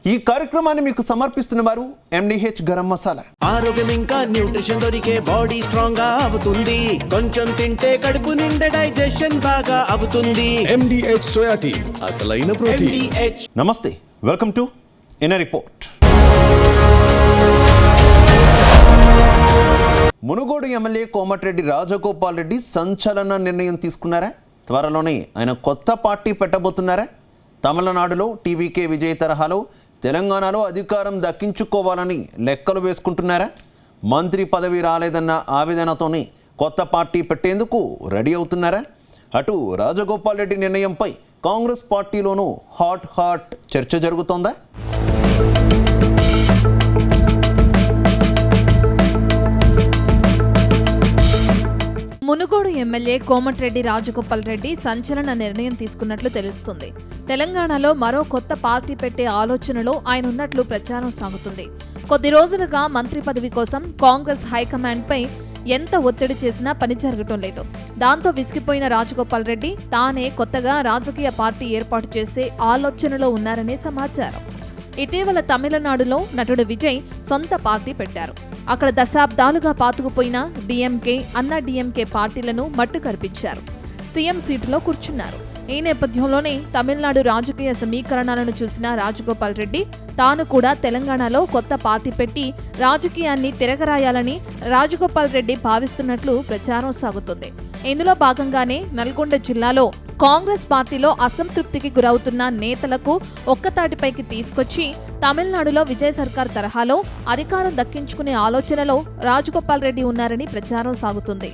ఈ కార్యక్రమాన్ని మీకు సమర్పిస్తున్న వారు MDH గరం మసాలా. ఆరోగ్యం ఇంకా న్యూట్రిషన్ దొరికే బాడీ స్ట్రాంగ్ గా అవుతుంది. కొంచెం తింటే కడుపు నిండా డైజెషన్ బాగా అవుతుంది. MDH సోయా టీ అసలైన ప్రోటీన్. నమస్తే, welcome to in report. Munugode MLA Komatireddy Rajagopal Reddy సంచలన నిర్ణయం తీసుకున్నారా? త్వరలోనే ఆయన కొత్త పార్టీ పెట్టబోతున్నారా? తమిళనాడులో TVK విజయ్ తరహాలో తెలంగాణలో అధికారం దక్కించుకోవాలని లెక్కలు వేసుకుంటున్నారా? మంత్రి పదవి రాలేదన్న ఆవేదనతోనే కొత్త పార్టీ పెట్టేందుకు రెడీ అవుతున్నారా? అటు రాజగోపాల్ రెడ్డి నిర్ణయంపై కాంగ్రెస్ పార్టీలోనూ హాట్ చర్చ జరుగుతోందా? మునుగోడు ఎమ్మెల్యే కోమటిరెడ్డి రాజగోపాల్ రెడ్డి సంచలన నిర్ణయం తీసుకున్నట్లు తెలుస్తుంది. తెలంగాణలో మరో కొత్త పార్టీ పెట్టే ఆలోచనలో ఆయన ఉన్నట్లు ప్రచారం సాగుతుంది. కొద్ది రోజులుగా మంత్రి పదవి కోసం కాంగ్రెస్ హైకమాండ్పై ఎంత ఒత్తిడి చేసినా పని జరగటం లేదు. దాంతో విసిగిపోయిన రాజగోపాల్ రెడ్డి తానే కొత్తగా రాజకీయ పార్టీ ఏర్పాటు చేసే ఆలోచనలో ఉన్నారనే సమాచారం. ఇటీవల తమిళనాడులో నటుడు విజయ్ సొంత పార్టీ పెట్టారు. అక్కడ దశాబ్దాలుగా పాతుకుపోయిన DMK, అన్నా DMK పార్టీలను మట్టు కరిపించారు. సీఎం సీటులో కూర్చున్నారు. ఈ నేపథ్యంలోనే తమిళనాడు రాజకీయ సమీకరణాలను చూసిన రాజగోపాల్ రెడ్డి తాను కూడా తెలంగాణలో కొత్త పార్టీ పెట్టి రాజకీయాన్ని తిరగరాయాలని రాజగోపాల్ రెడ్డి భావిస్తున్నట్లు ప్రచారం సాగుతుంది. ఇందులో భాగంగానే నల్గొండ జిల్లాలో కాంగ్రెస్ పార్టీలో అసంతృప్తికి గురవుతున్న నేతలకు ఒక్కతాటిపైకి తీసుకొచ్చి తమిళనాడులో విజయ్ సర్కార్ తరహాలో అధికారం దక్కించుకునే ఆలోచనలో రాజగోపాల్ రెడ్డి ఉన్నారని ప్రచారం సాగుతుంది.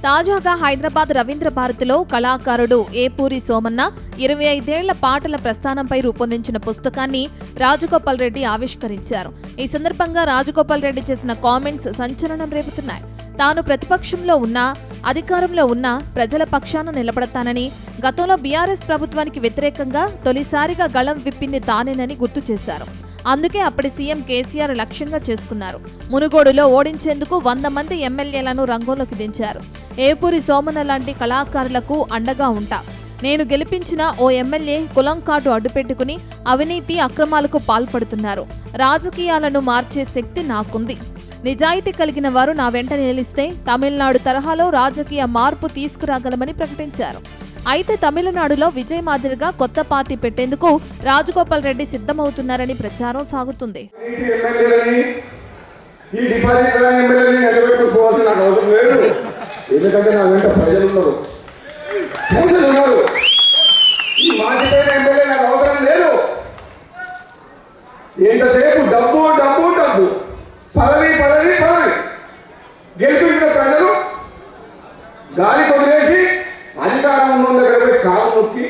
తాజాగా హైదరాబాద్ రవీంద్ర భారతిలో కళాకారుడు ఏపూరి సోమన్న 25 ఏళ్ల పాటల ప్రస్థానంపై రూపొందించిన పుస్తకాన్ని రాజగోపాల్ రెడ్డి ఆవిష్కరించారు. ఈ సందర్భంగా రాజగోపాల్ రెడ్డి చేసిన కామెంట్స్ సంచలనం రేపుతున్నాయి. తాను ప్రతిపక్షంలో ఉన్నా అధికారంలో ఉన్నా ప్రజల పక్షాన నిలబడతానని, గతంలో BRS ప్రభుత్వానికి వ్యతిరేకంగా తొలిసారిగా గళం విప్పింది తానేనని గుర్తు చేశారు. అందుకే అప్పటి సీఎం కేసీఆర్ లక్ష్యంగా చేసుకున్నారు. మునుగోడులో ఓడించేందుకు 100 మంది ఎమ్మెల్యేలను రంగంలోకి దించారు. ఏపూరి సోమన్న లాంటి కళాకారులకు అండగా ఉంటా. నేను గెలిపించిన ఓ ఎమ్మెల్యే కులం కార్డు అడ్డుపెట్టుకుని అవినీతి అక్రమాలకు పాల్పడుతున్నారు. రాజకీయాలను మార్చే శక్తి నాకుంది. నిజాయితీ కలిగిన వారు నా వెంట నిలిస్తే తమిళనాడు తరహాలో రాజకీయ మార్పు తీసుకురాగలమని ప్రకటించారు. అయితే తమిళనాడులో విజయ్ మాదిరిగా కొత్త పార్టీ పెట్టేందుకు రాజగోపాల్ రెడ్డి సిద్ధమవుతున్నారని ప్రచారం సాగుతుంది. పదవి గెలిపించిన ప్రజలు గాలి కొదిలేసి అధికారం ఉన్న దగ్గర పోయి కాలు నొక్కి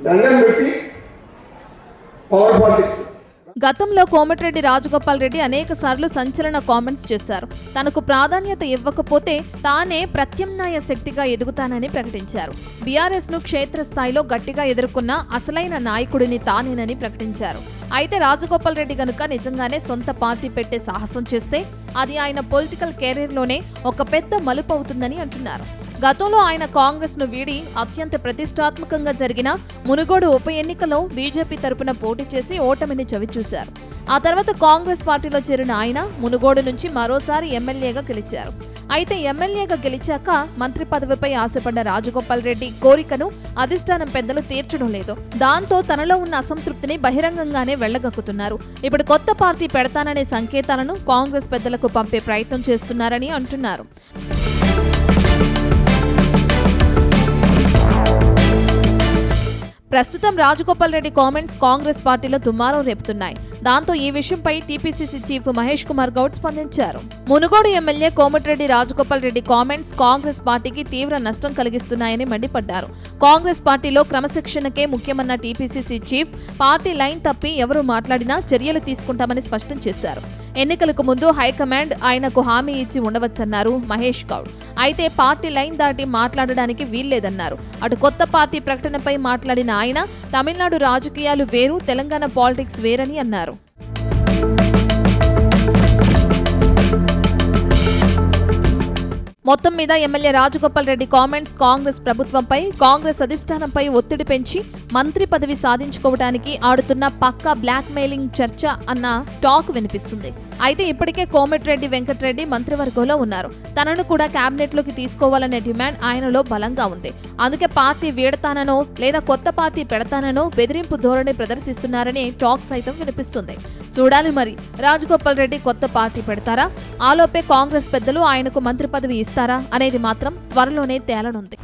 దండం పెట్టి పవర్ పాలిటిక్స్. గతంలో కోమటిరెడ్డి రాజగోపాల్ రెడ్డి అనేక సార్లు సంచలన కామెంట్స్ చేశారు. తనకు ప్రాధాన్యత ఇవ్వకపోతే తానే ప్రత్యామ్నాయ శక్తిగా ఎదుగుతానని ప్రకటించారు. BRS ను క్షేత్రస్థాయిలో గట్టిగా ఎదుర్కొన్న అసలైన నాయకుడిని తానేనని ప్రకటించారు. అయితే రాజగోపాల్ రెడ్డి గనుక నిజంగానే సొంత పార్టీ పెట్టే సాహసం చేస్తే అది ఆయన పొలిటికల్ కెరీర్లోనే ఒక పెద్ద మలుపు అవుతుందని అంటున్నారు. గతంలో ఆయన కాంగ్రెస్ ను వీడి అత్యంత ప్రతిష్టాత్మకంగా జరిగిన మునుగోడు ఉప ఎన్నికలో బీజేపీ తరపున పోటీ చేసి ఓటమిని చవిచూశారు. ఆ తర్వాత కాంగ్రెస్ పార్టీలో చేరిన ఆయన మునుగోడు నుంచి మరోసారి ఎమ్మెల్యేగా గెలిచారు. అయితే ఎమ్మెల్యేగా గెలిచాక మంత్రి పదవిపై ఆశపడ్డ రాజగోపాల్ రెడ్డి కోరికను అధిష్టానం పెద్దలు తీర్చడం లేదు. దాంతో తనలో ఉన్న అసంతృప్తిని బహిరంగంగానే వెళ్లగక్కుతున్నారు. ఇప్పుడు కొత్త పార్టీ పెడతాననే సంకేతాలను కాంగ్రెస్ పెద్దలకు పంపే ప్రయత్నం చేస్తున్నారని అంటున్నారు. ప్రస్తుతం రాజగోపాల్ రెడ్డి కామెంట్స్ కాంగ్రెస్ పార్టీలో దుమారం రేపుతున్నాయి. దాంతో ఈ విషయంపై TPCC చీఫ్ మహేష్ కుమార్ గౌడ్ స్పందించారు. మునుగోడు ఎమ్మెల్యే కోమటిరెడ్డి రాజగోపాల్ రెడ్డి కామెంట్స్ కాంగ్రెస్ పార్టీకి తీవ్ర నష్టం కలిగిస్తున్నాయని మండిపడ్డారు. కాంగ్రెస్ పార్టీలో క్రమశిక్షణకే ముఖ్యమన్న TPCC చీఫ్ పార్టీ లైన్ తప్పి ఎవరు మాట్లాడినా చర్యలు తీసుకుంటామని స్పష్టం చేశారు. ఎన్నికలకు ముందు హైకమాండ్ ఆయనకు హామీ ఇచ్చి ఉండవచ్చన్నారు మహేష్ గౌడ్. అయితే పార్టీ లైన్ దాటి మాట్లాడడానికి వీల్లేదన్నారు. అటు కొత్త పార్టీ ప్రకటనపై మాట్లాడిన ఆయన తమిళనాడు రాజకీయాలు వేరు, తెలంగాణ పాలిటిక్స్ వేరని అన్నారు. మొత్తం మీద ఎమ్మెల్యే రాజగోపాల్ రెడ్డి కామెంట్స్ కాంగ్రెస్ ప్రభుత్వంపై, కాంగ్రెస్ అధిష్టానంపై ఒత్తిడి పెంచి మంత్రి పదవి సాధించుకోవడానికి ఆడుతున్న పక్కా బ్లాక్ మెయిలింగ్ చర్చ అన్న టాక్ వినిపిస్తుంది. అయితే ఇప్పటికే కోమటిరెడ్డి వెంకటరెడ్డి మంత్రివర్గంలో ఉన్నారు. తనను కూడా కేబినెట్ లోకి తీసుకోవాలనే డిమాండ్ ఆయనలో బలంగా ఉంది. అందుకే పార్టీ వీడతాననో లేదా కొత్త పార్టీ పెడతాననో బెదిరింపు ధోరణి ప్రదర్శిస్తున్నారని టాక్ సైతం వినిపిస్తుంది. చూడాలి మరి రాజగోపాల్ రెడ్డి కొత్త పార్టీ పెడతారా, ఆలోపే కాంగ్రెస్ పెద్దలు ఆయనకు మంత్రి పదవి ఇస్తారా అనేది మాత్రం త్వరలోనే తేలనుంది.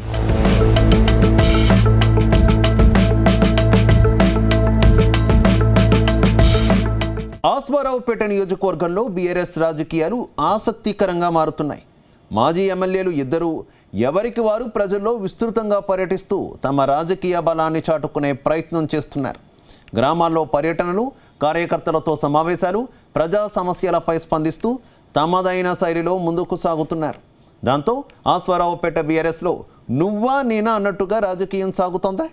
ఆస్వారావుపేట నియోజకవర్గంలో బీఆర్ఎస్ రాజకీయాలు ఆసక్తికరంగా మారుతున్నాయి. మాజీ ఎమ్మెల్యేలు ఇద్దరూ ఎవరికి వారు ప్రజల్లో విస్తృతంగా పర్యటిస్తూ తమ రాజకీయ బలాన్ని చాటుకునే ప్రయత్నం చేస్తున్నారు. గ్రామాల్లో పర్యటనలు, కార్యకర్తలతో సమావేశాలు, ప్రజా సమస్యలపై స్పందిస్తూ తమదైన శైలిలో ముందుకు సాగుతున్నారు. దాంతో ఆస్వారావుపేట బీఆర్ఎస్లో నువ్వా నేనా అన్నట్టుగా రాజకీయం సాగుతోందా?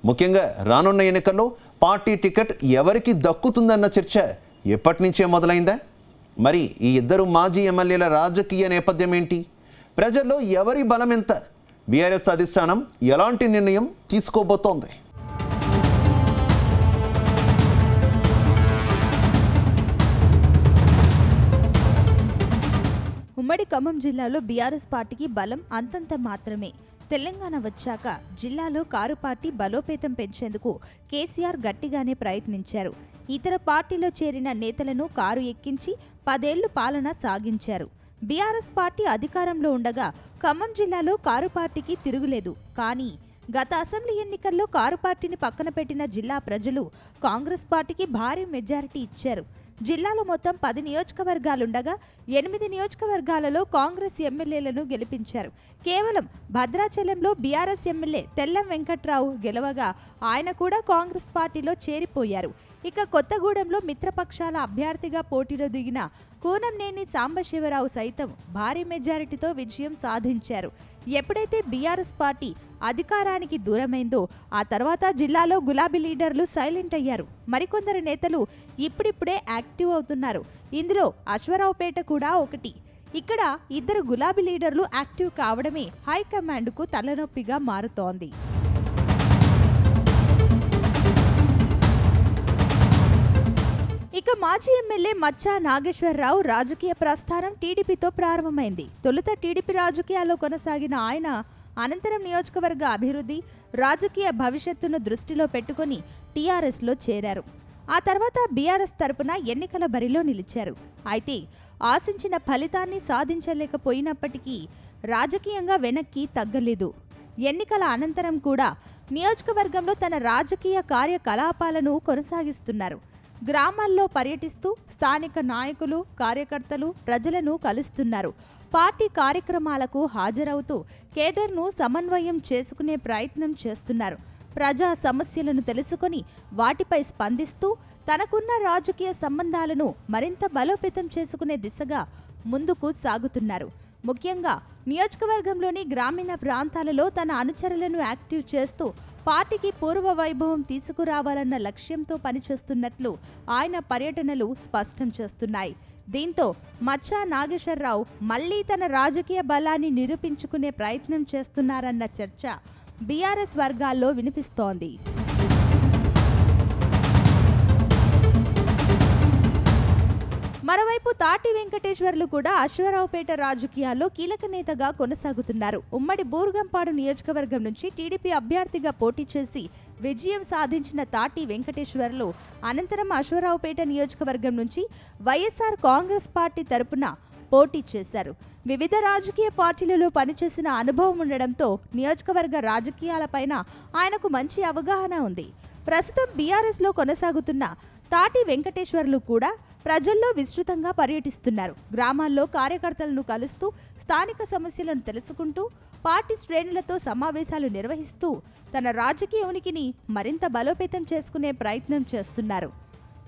ముఖ్యంగా రానున్న ఎన్నికల్లో పార్టీ టికెట్ ఎవరికి దక్కుతుందన్న చర్చ ఎప్పటి నుంచే మొదలైందా? మరి ఈ ఇద్దరు మాజీ ఎమ్మెల్యేల రాజకీయ నేపథ్యం ఏంటి? ప్రజల్లో ఎవరి బలం ఎంత? బీఆర్ఎస్ అధిష్టానం ఎలాంటి నిర్ణయం తీసుకోబోతోంది? ఉమ్మడి ఖమ్మం జిల్లాలో బీఆర్ఎస్ పార్టీకి బలం అంతంత మాత్రమే. తెలంగాణ వచ్చాక జిల్లాలో కారు పార్టీ బలోపేతం పెంచేందుకు కేసీఆర్ గట్టిగానే ప్రయత్నించారు. ఇతర పార్టీలో చేరిన నేతలను కారు ఎక్కించి 10 ఏళ్లు పాలన సాగించారు. బీఆర్ఎస్ పార్టీ అధికారంలో ఉండగా ఖమ్మం జిల్లాలో కారు పార్టీకి తిరుగులేదు. కానీ గత అసెంబ్లీ ఎన్నికల్లో కారు పార్టీని పక్కన పెట్టిన జిల్లా ప్రజలు కాంగ్రెస్ పార్టీకి భారీ మెజారిటీ ఇచ్చారు. జిల్లాలో మొత్తం 10 నియోజకవర్గాలుండగా 8 నియోజకవర్గాలలో కాంగ్రెస్ ఎమ్మెల్యేలను గెలిపించారు. కేవలం భద్రాచలంలో బీఆర్ఎస్ ఎమ్మెల్యే తెల్లం వెంకట్రావు గెలవగా ఆయన కూడా కాంగ్రెస్ పార్టీలో చేరిపోయారు. ఇక కొత్తగూడెంలో మిత్రపక్షాల అభ్యర్థిగా పోటీలో దిగిన కూనంనేని సాంబశివరావు సైతం భారీ మెజారిటీతో విజయం సాధించారు. ఎప్పుడైతే బీఆర్ఎస్ పార్టీ అధికారానికి దూరమైందో ఆ తర్వాత జిల్లాలో గులాబీ లీడర్లు సైలెంట్ అయ్యారు. మరికొందరు నేతలు ఇప్పుడిప్పుడే యాక్టివ్ అవుతున్నారు. ఇందులో అశ్వరావుపేట కూడా ఒకటి. ఇక్కడ ఇద్దరు గులాబీ లీడర్లు యాక్టివ్ కావడమే హైకమాండ్కు తలనొప్పిగా మారుతోంది. ఇక మాజీ ఎమ్మెల్యే మచ్చా నాగేశ్వరరావు రాజకీయ ప్రస్థానం టీడీపీతో ప్రారంభమైంది. తొలుత టీడీపీ రాజకీయాల్లో కొనసాగిన ఆయన అనంతరం నియోజకవర్గ అభివృద్ధి, రాజకీయ భవిష్యత్తును దృష్టిలో పెట్టుకుని టీఆర్ఎస్లో చేరారు. ఆ తర్వాత బీఆర్ఎస్ తరపున ఎన్నికల బరిలో నిలిచారు. అయితే ఆశించిన ఫలితాన్ని సాధించలేకపోయినప్పటికీ రాజకీయంగా వెనక్కి తగ్గలేదు. ఎన్నికల అనంతరం కూడా నియోజకవర్గంలో తన రాజకీయ కార్యకలాపాలను కొనసాగిస్తున్నారు. గ్రామాల్లో పర్యటిస్తూ స్థానిక నాయకులు, కార్యకర్తలు, ప్రజలను కలుస్తున్నారు. పార్టీ కార్యక్రమాలకు హాజరవుతూ కేడర్ను సమన్వయం చేసుకునే ప్రయత్నం చేస్తున్నారు. ప్రజా సమస్యలను తెలుసుకొని వాటిపై స్పందిస్తూ తనకున్న రాజకీయ సంబంధాలను మరింత బలోపేతం చేసుకునే దిశగా ముందుకు సాగుతున్నారు. ముఖ్యంగా నియోజకవర్గంలోని గ్రామీణ ప్రాంతాలలో తన అనుచరులను యాక్టివ్ చేస్తూ పార్టీకి పూర్వ వైభవం తీసుకురావాలన్న లక్ష్యంతో పనిచేస్తున్నట్లు ఆయన పర్యటనలు స్పష్టం చేస్తున్నాయి. దీంతో మచ్చా నాగేశ్వరరావు మళ్లీ తన రాజకీయ బలాన్ని నిరూపించుకునే ప్రయత్నం చేస్తున్నారన్న చర్చ బీఆర్ఎస్ వర్గాల్లో వినిపిస్తోంది. మరోవైపు తాటి వెంకటేశ్వర్లు కూడా అశ్వరావుపేట రాజకీయాల్లో కీలక నేతగా కొనసాగుతున్నారు. ఉమ్మడి బూర్గంపాడు నియోజకవర్గం నుంచి టీడీపీ అభ్యర్థిగా పోటీ చేసి విజయం సాధించిన తాటి వెంకటేశ్వర్లు అనంతరం అశ్వరావుపేట నియోజకవర్గం నుంచి వైఎస్ఆర్ కాంగ్రెస్ పార్టీ తరపున పోటీ చేశారు. వివిధ రాజకీయ పార్టీలలో పనిచేసిన అనుభవం ఉండడంతో నియోజకవర్గ రాజకీయాలపైన ఆయనకు మంచి అవగాహన ఉంది. ప్రస్తుతం బీఆర్ఎస్లో కొనసాగుతున్న తాటి వెంకటేశ్వర్లు కూడా ప్రజల్లో విస్తృతంగా పర్యటిస్తున్నారు. గ్రామాల్లో కార్యకర్తలను కలుస్తూ స్థానిక సమస్యలను తెలుసుకుంటూ పార్టీ శ్రేణులతో సమావేశాలు నిర్వహిస్తూ తన రాజకీయ ఉనికిని మరింత బలోపేతం చేసుకునే ప్రయత్నం చేస్తున్నారు.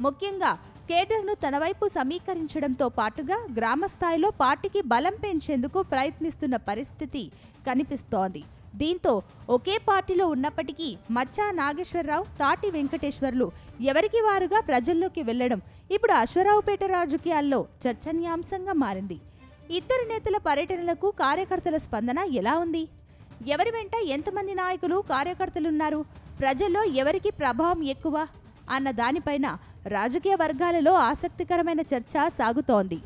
ముఖ్యంగా కేడర్ను తన వైపు సమీకరించడంతో పాటుగా గ్రామ స్థాయిలో పార్టీకి బలం పెంచేందుకు ప్రయత్నిస్తున్న పరిస్థితి కనిపిస్తోంది. దీంతో ఒకే పార్టీలో ఉన్నప్పటికీ మచ్చా నాగేశ్వరరావు, తాటి వెంకటేశ్వర్లు ఎవరికి వారుగా ప్రజల్లోకి వెళ్లడం ఇప్పుడు అశ్వరావుపేట రాజకీయాల్లో చర్చనీయాంశంగా మారింది. ఇద్దరు నేతల పర్యటనలకు కార్యకర్తల స్పందన ఎలా ఉంది? ఎవరి వెంట ఎంతమంది నాయకులు కార్యకర్తలున్నారు? ప్రజల్లో ఎవరికి ప్రభావం ఎక్కువ అన్న దానిపైన రాజకీయ వర్గాలలో ఆసక్తికరమైన చర్చ సాగుతోంది.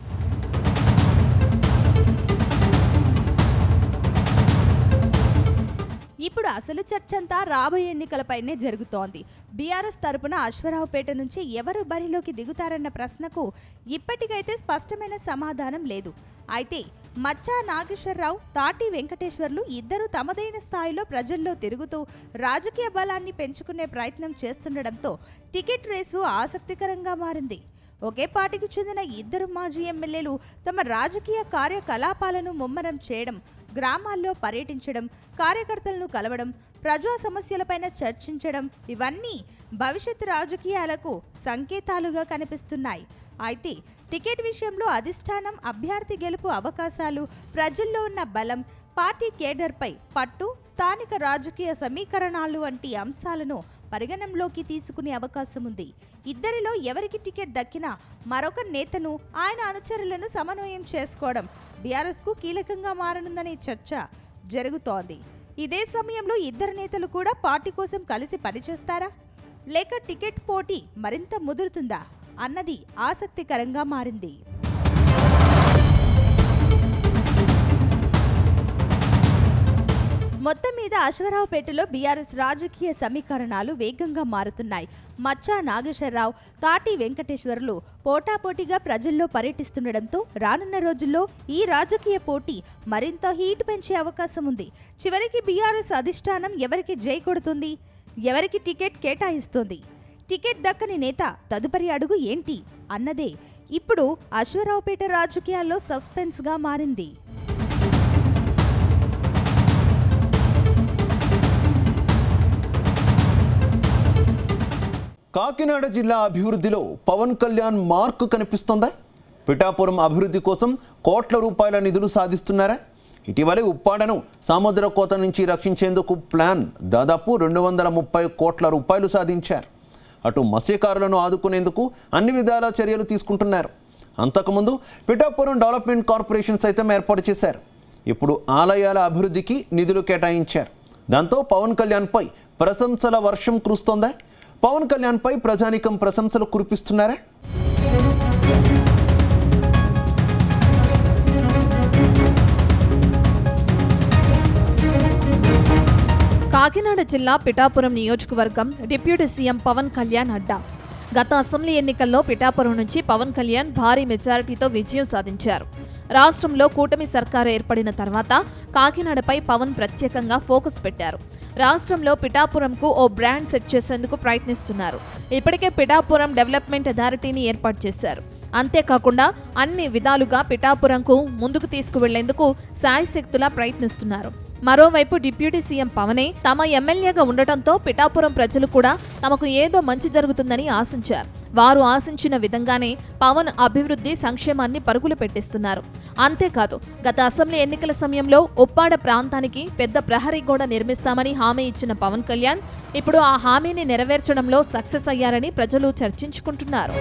ఇప్పుడు అసలు చర్చంతా రాబోయే ఎన్నికలపైనే జరుగుతోంది. బీఆర్ఎస్ తరపున అశ్వరావుపేట నుంచి ఎవరు బరిలోకి దిగుతారన్న ప్రశ్నకు ఇప్పటికైతే స్పష్టమైన సమాధానం లేదు. అయితే మచ్చా నాగేశ్వరరావు, తాటి వెంకటేశ్వర్లు ఇద్దరు తమదైన స్థాయిలో ప్రజల్లో తిరుగుతూ రాజకీయ బలాన్ని పెంచుకునే ప్రయత్నం చేస్తుండటంతో టికెట్ రేసు ఆసక్తికరంగా మారింది. ఒకే పార్టీకి చెందిన ఇద్దరు మాజీ ఎమ్మెల్యేలు తమ రాజకీయ కార్యకలాపాలను ముమ్మరం చేయడం, గ్రామాల్లో పర్యటించడం, కార్యకర్తలను కలవడం, ప్రజా సమస్యలపైన చర్చించడం ఇవన్నీ భవిష్యత్ రాజకీయాలకు సంకేతాలుగా కనిపిస్తున్నాయి. అయితే టికెట్ విషయంలో అధిష్టానం, అభ్యర్థి గెలుపు అవకాశాలు, ప్రజల్లో ఉన్న బలం, పార్టీ కేడర్పై పట్టు, స్థానిక రాజకీయ సమీకరణాలు వంటి అంశాలను పరిగణనలోకి తీసుకునే అవకాశం ఉంది. ఇద్దరిలో ఎవరికి టికెట్ దక్కినా మరొక నేతను, ఆయన అనుచరులను సమన్వయం చేసుకోవడం బీఆర్ఎస్కు కీలకంగా మారనుందనే చర్చ జరుగుతోంది. ఇదే సమయంలో ఇద్దరు నేతలు కూడా పార్టీ కోసం కలిసి పనిచేస్తారా, లేక టికెట్ పోటీ మరింత ముదురుతుందా అన్నది ఆసక్తికరంగా మారింది. మొత్తం మీద అశ్వరావుపేటలో బీఆర్ఎస్ రాజకీయ సమీకరణాలు వేగంగా మారుతున్నాయి. మచ్చా నాగేశ్వరరావు, తాటి వెంకటేశ్వర్లు పోటాపోటీగా ప్రజల్లో పర్యటిస్తుండటంతో రానున్న రోజుల్లో ఈ రాజకీయ పోటీ మరింత హీట్ పెంచే అవకాశం ఉంది. చివరికి బీఆర్ఎస్ అధిష్టానం ఎవరికి జై కొడుతుంది, ఎవరికి టికెట్ కేటాయిస్తుంది, టికెట్ దక్కని నేత తదుపరి అడుగు ఏంటి అన్నదే ఇప్పుడు అశ్వరావుపేట రాజకీయాల్లో సస్పెన్స్గా మారింది. కాకినాడ జిల్లా అభివృద్ధిలో పవన్ కళ్యాణ్ మార్కు కనిపిస్తుందా? పిఠాపురం అభివృద్ధి కోసం కోట్ల రూపాయల నిధులు సాధిస్తున్నారా? ఇటీవలే ఉప్పాడను సముద్ర కోత నుంచి రక్షించేందుకు ప్లాన్ దాదాపు 230 కోట్ల రూపాయలు సాధించారు. అటు మత్స్యకారులను ఆదుకునేందుకు అన్ని విధాల చర్యలు తీసుకుంటున్నారు. అంతకుముందు పిఠాపురం డెవలప్మెంట్ కార్పొరేషన్ సైతం ఏర్పాటు చేశారు. ఇప్పుడు ఆలయాల అభివృద్ధికి నిధులు కేటాయించారు. దాంతో పవన్ కళ్యాణ్పై ప్రశంసల వర్షం కురుస్తోందా? పవన్ కళ్యాణ్పై ప్రజానీకం ప్రశంసలు కురిపిస్తున్నారా? కాకినాడ జిల్లా పిఠాపురం నియోజకవర్గం డిప్యూటీ సీఎం పవన్ కళ్యాణ్ అడ్డా. గత అసెంబ్లీ ఎన్నికల్లో పిఠాపురం నుంచి పవన్ కళ్యాణ్ భారీ మెజారిటీతో విజయం సాధించారు. రాష్ట్రంలో కూటమి సర్కారు ఏర్పడిన తర్వాత కాకినాడపై పవన్ ప్రత్యేకంగా ఫోకస్ పెట్టారు. రాష్ట్రంలో పిఠాపురంకు ఓ బ్రాండ్ సెట్ చేసేందుకు ప్రయత్నిస్తున్నారు. ఇప్పటికే పిఠాపురం డెవలప్మెంట్ అథారిటీని ఏర్పాటు చేశారు. అంతేకాకుండా అన్ని విధాలుగా పిఠాపురంకు ముందుకు తీసుకువెళ్లేందుకు శాయశక్తులా ప్రయత్నిస్తున్నారు. మరోవైపు డిప్యూటీ సీఎం పవనే తమ ఎమ్మెల్యేగా ఉండటంతో పిఠాపురం ప్రజలు కూడా తమకు ఏదో మంచి జరుగుతుందని ఆశించారు. వారు ఆశించిన విధంగానే పవన్ అభివృద్ధి, సంక్షేమాన్ని పరుగులు పెట్టిస్తున్నారు. అంతేకాదు, గత అసెంబ్లీ ఎన్నికల సమయంలో ఉప్పాడ ప్రాంతానికి పెద్ద ప్రహరీ గోడ నిర్మిస్తామని హామీ ఇచ్చిన పవన్ కళ్యాణ్ ఇప్పుడు ఆ హామీని నెరవేర్చడంలో సక్సెస్ అయ్యారని ప్రజలు చర్చించుకుంటున్నారు.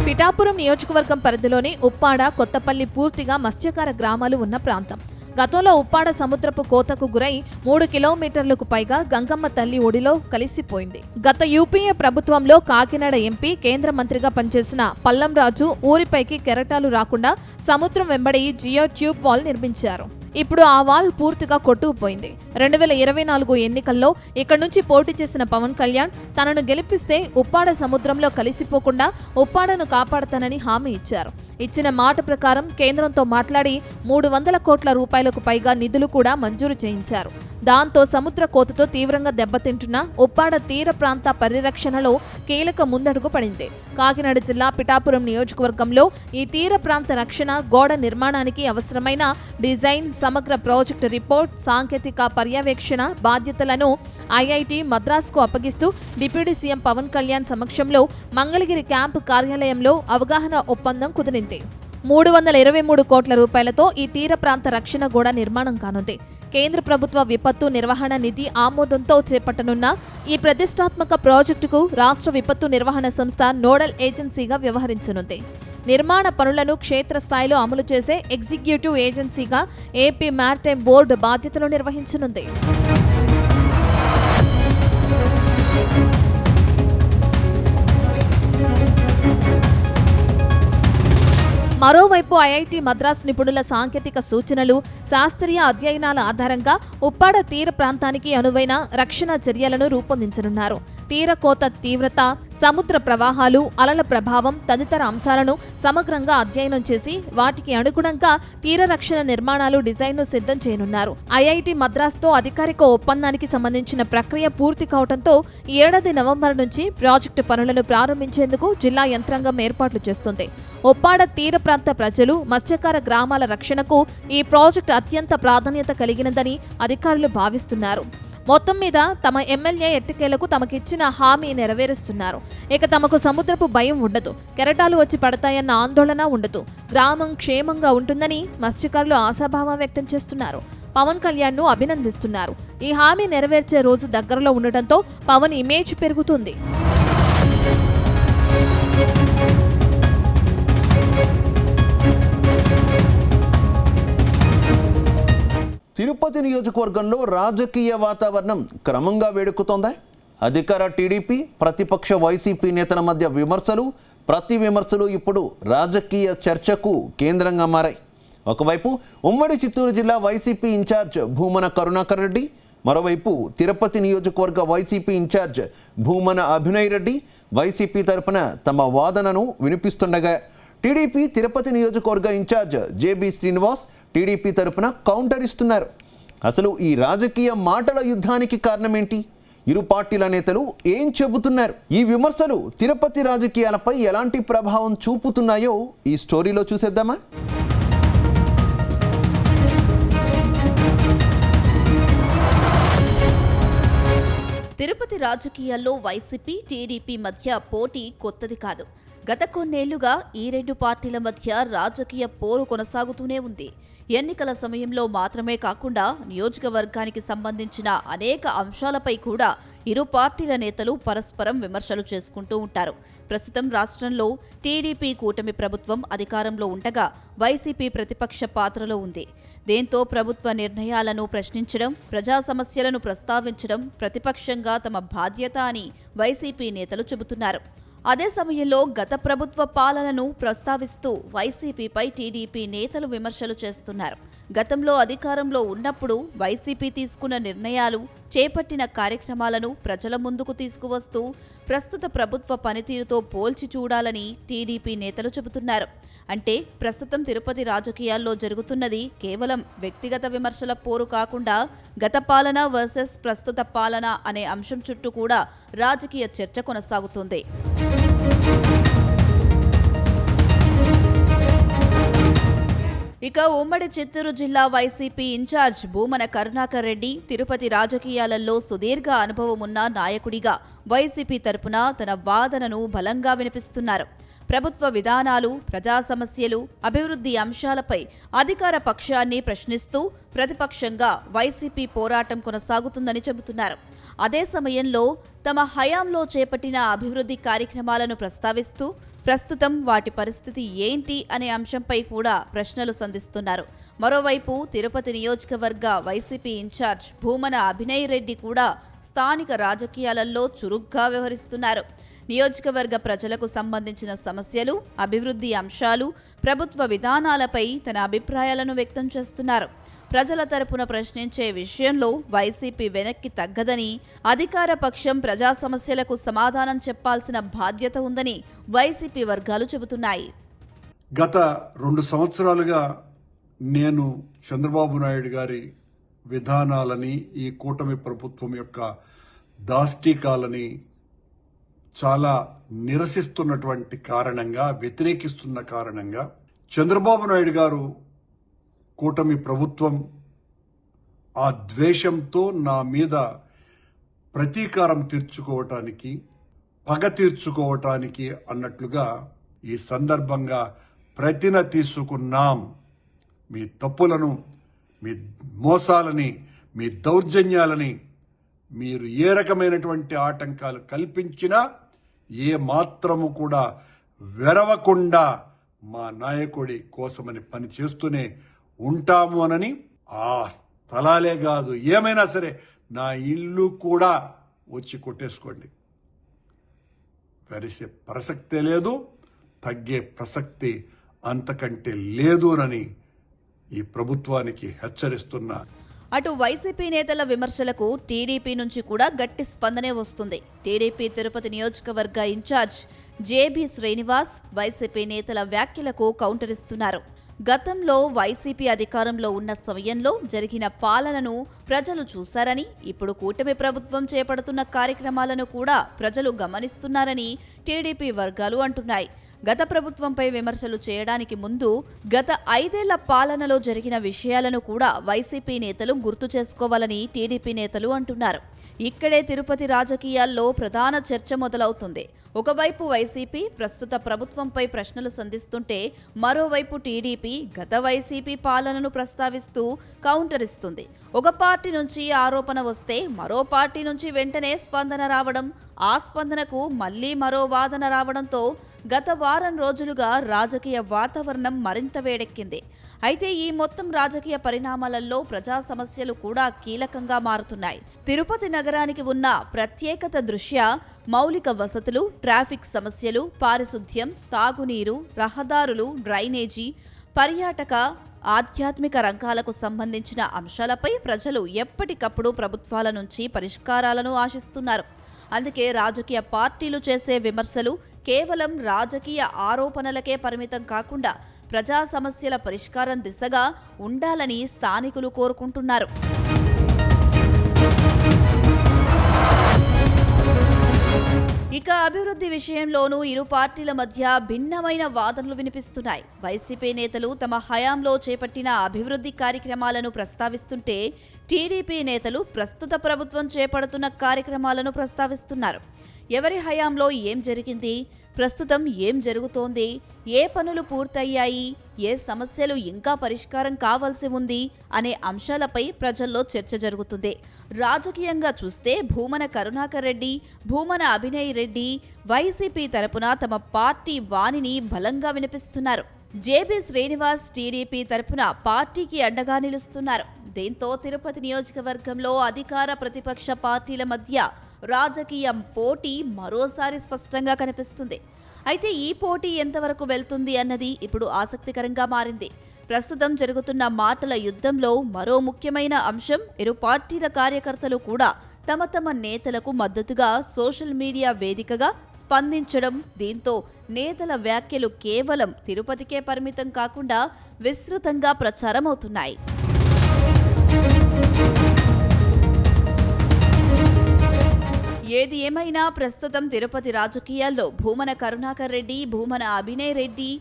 పిఠాపురం నియోజకవర్గం పరిధిలోని ఉప్పాడ, కొత్తపల్లి పూర్తిగా మత్స్యకార గ్రామాలు ఉన్న ప్రాంతం. గతంలో ఉప్పాడ సముద్రపు కోతకు గురై 3 కిలోమీటర్లకు పైగా గంగమ్మ తల్లి ఒడిలో కలిసిపోయింది. గత యూపీఏ ప్రభుత్వంలో కాకినాడ ఎంపీ, కేంద్ర మంత్రిగా పనిచేసిన పల్లంరాజు ఊరిపైకి కెరటాలు రాకుండా సముద్రం వెంబడి జియో ట్యూబ్ వాల్ నిర్మించారు. ఇప్పుడు ఆ వాల్ పూర్తిగా కొట్టుకుపోయింది. 2024 ఎన్నికల్లో ఇక్కడి నుంచి పోటీ చేసిన పవన్ కళ్యాణ్ తనను గెలిపిస్తే ఉప్పాడ సముద్రంలో కలిసిపోకుండా ఉప్పాడను కాపాడతానని హామీ ఇచ్చారు. ఇచ్చిన మాట ప్రకారం కేంద్రంతో మాట్లాడి 300 కోట్ల రూపాయలకు పైగా నిధులు కూడా మంజూరు చేయించారు. దాంతో సముద్ర కోతతో తీవ్రంగా దెబ్బతింటున్న ఉప్పాడ తీర ప్రాంత పరిరక్షణలో కీలక ముందడుగు పడింది. కాకినాడ జిల్లా పిఠాపురం నియోజకవర్గంలో ఈ తీర ప్రాంత రక్షణ, గోడ నిర్మాణానికి అవసరమైన డిజైన్, సమగ్ర ప్రాజెక్టు రిపోర్ట్, సాంకేతిక పర్యవేక్షణ బాధ్యతలను ఐఐటి మద్రాసుకు అప్పగిస్తూ డిప్యూటీ సీఎం పవన్ కళ్యాణ్ సమక్షంలో మంగళగిరి క్యాంపు కార్యాలయంలో అవగాహన ఒప్పందం కుదిరింది. 323 కోట్ల రూపాయలతో ఈ తీర ప్రాంత రక్షణ గోడ నిర్మాణం కానుంది. కేంద్ర ప్రభుత్వ విపత్తు నిర్వహణ నిధి ఆమోదంతో చేపట్టనున్న ఈ ప్రతిష్టాత్మక ప్రాజెక్టుకు రాష్ట్ర విపత్తు నిర్వహణ సంస్థ నోడల్ ఏజెన్సీగా వ్యవహరించనుంది. నిర్మాణ పనులను క్షేత్రస్థాయిలో అమలు చేసే ఎగ్జిక్యూటివ్ ఏజెన్సీగా ఏపీ మ్యారిటైమ్ బోర్డు బాధ్యతలు నిర్వహించనుంది. మరోవైపు ఐఐటి మద్రాస్ నిపుణుల సాంకేతిక సూచనలు, శాస్త్రీయ అధ్యయనాల ఆధారంగా ఉప్పాడ తీర ప్రాంతానికి అనువైన రక్షణ చర్యలను రూపొందించనున్నారు. తీర కోత తీవ్రత, సముద్ర ప్రవాహాలు, అలల ప్రభావం తదితర అంశాలను సమగ్రంగా అధ్యయనం చేసి వాటికి అనుగుణంగా తీర రక్షణ నిర్మాణాలు డిజైన్ను సిద్ధం చేయనున్నారు. ఐఐటి మద్రాస్తో అధికారిక ఒప్పందానికి సంబంధించిన ప్రక్రియ పూర్తి కావడంతో ఈ ఏడాది నవంబర్ నుంచి ప్రాజెక్టు పనులను ప్రారంభించేందుకు జిల్లా యంత్రాంగం ఏర్పాట్లు చేస్తుంది. ఉప్పాడ తీర ప్రాంత ప్రజలు, మత్స్యకార గ్రామాల రక్షణకు ఈ ప్రాజెక్టు అత్యంత ప్రాధాన్యత కలిగినదని అధికారులు భావిస్తున్నారు. మొత్తం మీద తమ ఎమ్మెల్యే ఎట్టకేలకు తమకిచ్చిన హామీ నెరవేరుస్తున్నారు. ఇక తమకు సముద్రపు భయం ఉండదు, కెరటాలు వచ్చి పడతాయన్న ఆందోళన ఉండదు, గ్రామం క్షేమంగా ఉంటుందని మత్స్యకారులు ఆశాభావం వ్యక్తం చేస్తున్నారు. పవన్ కళ్యాణ్ను అభినందిస్తున్నారు. ఈ హామీ నెరవేర్చే రోజు దగ్గరలో ఉండటంతో పవన్ ఇమేజ్ పెరుగుతుంది. తిరుపతి నియోజకవర్గంలో రాజకీయ వాతావరణం క్రమంగా వేడెక్కుతోందా? అధికార టీడీపీ, ప్రతిపక్ష వైసీపీ నేతల మధ్య విమర్శలు, ప్రతి విమర్శలు ఇప్పుడు రాజకీయ చర్చకు కేంద్రంగా మారాయి. ఒకవైపు ఉమ్మడి చిత్తూరు జిల్లా వైసీపీ ఇన్ఛార్జ్ భూమన కరుణాకర్ రెడ్డి, మరోవైపు తిరుపతి నియోజకవర్గ వైసీపీ ఇన్ఛార్జ్ భూమన అభినయ్ రెడ్డి వైసీపీ తరపున తమ వాదనను వినిపిస్తుండగా, టీడీపీ తిరుపతి నియోజకవర్గ ఇన్ఛార్జ్ జేబీ శ్రీనివాస్ టీడీపీ తరపున కౌంటర్ ఇస్తున్నారు. అసలు ఈ రాజకీయ మాటల యుద్ధానికి కారణమేంటి? ఇరు పార్టీల నేతలు ఏం చెబుతున్నారు? ఈ విమర్శలు తిరుపతి రాజకీయాలపై ఎలాంటి ప్రభావం చూపుతున్నాయో ఈ స్టోరీలో చూసేద్దామా? తిరుపతి రాజకీయాల్లో వైసీపీ, టీడీపీ మధ్య పోటీ కొత్తది కాదు. గత కొన్నేళ్లుగా ఈ రెండు పార్టీల మధ్య రాజకీయ పోరు కొనసాగుతూనే ఉంది. ఎన్నికల సమయంలో మాత్రమే కాకుండా నియోజకవర్గానికి సంబంధించిన అనేక అంశాలపై కూడా ఇరు పార్టీల నేతలు పరస్పరం విమర్శలు చేసుకుంటూ ఉంటారు. ప్రస్తుతం రాష్ట్రంలో టీడీపీ కూటమి ప్రభుత్వం అధికారంలో ఉండగా వైసీపీ ప్రతిపక్ష పాత్రలో ఉంది. దీంతో ప్రభుత్వ నిర్ణయాలను ప్రశ్నించడం, ప్రజా సమస్యలను ప్రస్తావించడం ప్రతిపక్షంగా తమ బాధ్యత అని వైసీపీ నేతలు చెబుతున్నారు. అదే సమయంలో గత ప్రభుత్వ పాలనను ప్రస్తావిస్తూ వైసీపీపై టీడీపీ నేతలు విమర్శలు చేస్తున్నారు. గతంలో అధికారంలో ఉన్నప్పుడు వైసీపీ తీసుకున్న నిర్ణయాలు, చేపట్టిన కార్యక్రమాలను ప్రజల ముందుకు తీసుకువస్తూ ప్రస్తుత ప్రభుత్వ పనితీరుతో పోల్చి చూడాలని టీడీపీ నేతలు చెబుతున్నారు. అంటే ప్రస్తుతం తిరుపతి రాజకీయాల్లో జరుగుతున్నది కేవలం వ్యక్తిగత విమర్శల పోరు కాకుండా గత పాలన వర్సెస్ ప్రస్తుత పాలన అనే అంశం చుట్టూ కూడా రాజకీయ చర్చ కొనసాగుతుంది. ఇక ఉమ్మడి చిత్తూరు జిల్లా వైసీపీ ఇన్ఛార్జ్ భూమన కరుణాకర్ రెడ్డి తిరుపతి రాజకీయాలలో సుదీర్ఘ అనుభవమున్న నాయకుడిగా వైసీపీ తరపున తన వాదనను బలంగా వినిపిస్తున్నారు. ప్రభుత్వ విధానాలు, ప్రజా సమస్యలు, అభివృద్ధి అంశాలపై అధికార పక్షాన్ని ప్రశ్నిస్తూ ప్రతిపక్షంగా వైసీపీ పోరాటం కొనసాగుతుందని చెబుతున్నారు. అదే సమయంలో తమ హయాంలో చేపట్టిన అభివృద్ధి కార్యక్రమాలను ప్రస్తావిస్తూ ప్రస్తుతం వాటి పరిస్థితి ఏంటి అనే అంశంపై కూడా ప్రశ్నలు సంధిస్తున్నారు. మరోవైపు తిరుపతి నియోజకవర్గ వైసీపీ ఇన్ఛార్జ్ భూమన అభినయ్ రెడ్డి కూడా స్థానిక రాజకీయాలలో చురుగ్గా వ్యవహరిస్తున్నారు. నియోజకవర్గ ప్రజలకు సంబంధించిన సమస్యలు, అభివృద్ధి అంశాలు, ప్రభుత్వ విధానాలపై తన అభిప్రాయాలను వ్యక్తం చేస్తున్నారు. ప్రజల తరపున ప్రశ్నించే విషయంలో వైసీపీ వెనక్కి తగ్గదని, అధికార పక్షం ప్రజా సమస్యలకు సమాధానం చెప్పాల్సిన బాధ్యత ఉందని వైసీపీ వర్గాలు చెబుతున్నాయి. గత 2 సంవత్సరాలుగా నేను చంద్రబాబు నాయుడు గారి విధానాలని, ఈ కూటమి ప్రభుత్వం యొక్క దాష్టీకాలని చాలా నిరసిస్తున్నటువంటి కారణంగా, వ్యతిరేకిస్తున్న కారణంగా చంద్రబాబు నాయుడు గారు కూటమి ప్రభుత్వం ఆ ద్వేషంతో నా మీద ప్రతీకారం తీర్చుకోవటానికి, పగ తీర్చుకోవటానికి అన్నట్లుగా ఈ సందర్భంగా ప్రతిన తీసుకున్నాం. మీ తప్పులను మీ మోసాలని, మీ దౌర్జన్యాలని మీరు ఏ రకమైనటువంటి ఆటంకాలు కల్పించినా ఏ మాత్రము కూడా వెరవకుండా మా నాయకుడి కోసమని పని చేస్తూనే ఉంటాము అనని, ఆ స్థలాలే కాదు ఏమైనా సరే నా ఇల్లు కూడా వచ్చి కొట్టేసుకోండి, వెరిసే ప్రసక్తే లేదు, తగ్గే ప్రసక్తి అంతకంటే లేదు అని ఈ ప్రభుత్వానికి హెచ్చరిస్తున్నా. అటు వైసీపీ నేతల విమర్శలకు టీడీపీ నుంచి కూడా గట్టి స్పందనే వస్తుంది. టీడీపీ తిరుపతి నియోజకవర్గ ఇన్ఛార్జ్ జేబీ శ్రీనివాస్ వైసీపీ నేతల వ్యాఖ్యలకు కౌంటర్ ఇస్తున్నారు. గతంలో వైసీపీ అధికారంలో ఉన్న సమయంలో జరిగిన పాలనను ప్రజలు చూశారని, ఇప్పుడు కూటమి ప్రభుత్వం చేపడుతున్న కార్యక్రమాలను కూడా ప్రజలు గమనిస్తున్నారని టీడీపీ వర్గాలు అంటున్నాయి. గత ప్రభుత్వంపై విమర్శలు చేయడానికి ముందు గత 5 ఏళ్ల పాలనలో జరిగిన విషయాలను కూడా వైసీపీ నేతలు గుర్తు చేసుకోవాలని టీడీపీ నేతలు అంటున్నారు. ఇక్కడే తిరుపతి రాజకీయాల్లో ప్రధాన చర్చ మొదలవుతుంది. ఒకవైపు వైసీపీ ప్రస్తుత ప్రభుత్వంపై ప్రశ్నలు సంధిస్తుంటే, మరోవైపు టీడీపీ గత వైసీపీ పాలనను ప్రస్తావిస్తూ కౌంటర్ ఇస్తుంది. ఒక పార్టీ నుంచి ఆరోపణ వస్తే మరో పార్టీ నుంచి వెంటనే స్పందన రావడం, ఆ స్పందనకు మళ్లీ మరో వాదన రావడంతో గత వారం రోజులుగా రాజకీయ వాతావరణం మరింత వేడెక్కింది. అయితే ఈ మొత్తం రాజకీయ పరిణామాలలో ప్రజా సమస్యలు కూడా కీలకంగా మారుతున్నాయి. తిరుపతి నగరానికి ఉన్న ప్రత్యేకత దృష్ట్యా మౌలిక వసతులు, ట్రాఫిక్ సమస్యలు, పారిశుద్ధ్యం, తాగునీరు, రహదారులు, డ్రైనేజీ, పర్యాటక, ఆధ్యాత్మిక రంగాలకు సంబంధించిన అంశాలపై ప్రజలు ఎప్పటికప్పుడు ప్రభుత్వాల నుంచి పరిష్కారాలను ఆశిస్తున్నారు. అందుకే రాజకీయ పార్టీలు చేసే విమర్శలు కేవలం రాజకీయ ఆరోపణలకే పరిమితం కాకుండా ప్రజా సమస్యల పరిష్కారం దిశగా ఉండాలని స్థానికులు కోరుకుంటున్నారు. ఇక అభివృద్ధి విషయంలోనూ ఇరు పార్టీల మధ్య భిన్నమైన వాదనలు వినిపిస్తున్నాయి. వైసీపీ నేతలు తమ హయాంలో చేపట్టిన అభివృద్ధి కార్యక్రమాలను ప్రస్తావిస్తుంటే, టీడీపీ నేతలు ప్రస్తుత ప్రభుత్వం చేపడుతున్న కార్యక్రమాలను ప్రస్తావిస్తున్నారు. ఎవరి హయాంలో ఏం జరిగింది, ప్రస్తుతం ఏం జరుగుతోంది, ఏ పనులు పూర్తయ్యాయి, ఏ సమస్యలు ఇంకా పరిష్కారం కావాల్సి ఉంది అనే అంశాలపై ప్రజల్లో చర్చ జరుగుతుంది. రాజకీయంగా చూస్తే భూమన కరుణాకర్ రెడ్డి, భూమన అభినయ్ రెడ్డి వైసీపీ తరపున తమ పార్టీ వాణిని బలంగా వినిపిస్తున్నారు. జేబీ శ్రీనివాస్ టీడీపీ తరపున పార్టీకి అండగా నిలుస్తున్నారు. దీంతో తిరుపతి నియోజకవర్గంలో అధికార ప్రతిపక్ష పార్టీల మధ్య రాజకీయ పోటీ మరోసారి స్పష్టంగా కనిపిస్తుంది. అయితే ఈ పోటీ ఎంతవరకు వెళ్తుంది అన్నది ఇప్పుడు ఆసక్తికరంగా మారింది. ప్రస్తుతం జరుగుతున్న మాటల యుద్ధంలో మరో ముఖ్యమైన అంశం, ఇరు పార్టీల కార్యకర్తలు కూడా తమ తమ నేతలకు మద్దతుగా సోషల్ మీడియా వేదికగా స్పందించడం. దీంతో నేతల వ్యాఖ్యలు కేవలం తిరుపతికే పరిమితం కాకుండా విస్తృతంగా ప్రచారమవుతున్నాయి. ఏది ఏమైనా ప్రస్తుతం తిరుపతి రాజకీయాల్లో భూమన కరుణాకర్ రెడ్డి, భూమన అభినయ్ రెడ్డి,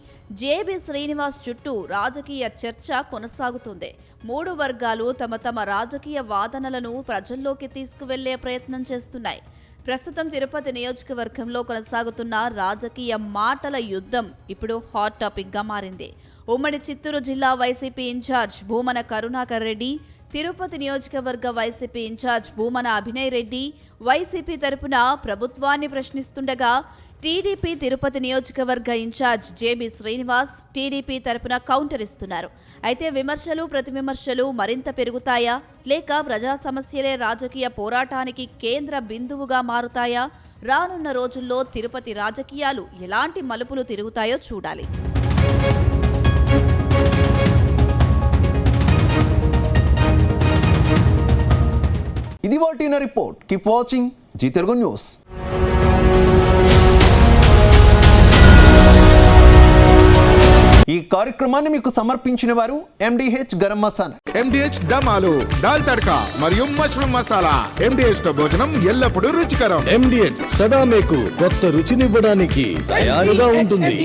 జేబీ శ్రీనివాస్ చుట్టూ రాజకీయ చర్చ కొనసాగుతుంది. 3 వర్గాలు తమ తమ రాజకీయ వాదనలను ప్రజల్లోకి తీసుకువెళ్లే ప్రయత్నం చేస్తున్నాయి. ప్రస్తుతం తిరుపతి నియోజకవర్గంలో కొనసాగుతున్న రాజకీయ మాటల యుద్ధం ఇప్పుడు హాట్ టాపిక్గా మారింది. ఉమ్మడి చిత్తూరు జిల్లా వైసీపీ ఇన్ఛార్జ్ భూమన కరుణాకర్ రెడ్డి, తిరుపతి నియోజకవర్గ వైసీపీ ఇన్ఛార్జ్ భూమన అభినయ్ రెడ్డి వైసీపీ తరపున ప్రభుత్వాన్ని ప్రశ్నిస్తుండగా, టీడీపీ తిరుపతి నియోజకవర్గ ఇన్ఛార్జ్ జేబీ శ్రీనివాస్ టీడీపీ తరపున కౌంటర్ ఇస్తున్నారు. అయితే విమర్శలు ప్రతివిమర్శలు మరింత పెరుగుతాయా, లేక ప్రజా సమస్యలే రాజకీయ పోరాటానికి కేంద్ర బిందువుగా మారుతాయా? రానున్న రోజుల్లో తిరుపతి రాజకీయాలు ఎలాంటి మలుపులు తిరుగుతాయో చూడాలి. ఇది వాల్టీన report. Keep watching Zee Telugu news. ఈ కార్యక్రమాన్ని మీకు సమర్పించిన వారు MDH గరం మసాలా, MDH దమాలు, దాల్ తడకా మరియు మష్రూమ్ మసాలా. MDH తో భోజనం ఎల్లప్పుడూ రుచికరం. MDH సదా మీకు కొత్త రుచినివ్వడానికి తయారుగా ఉంటుంది.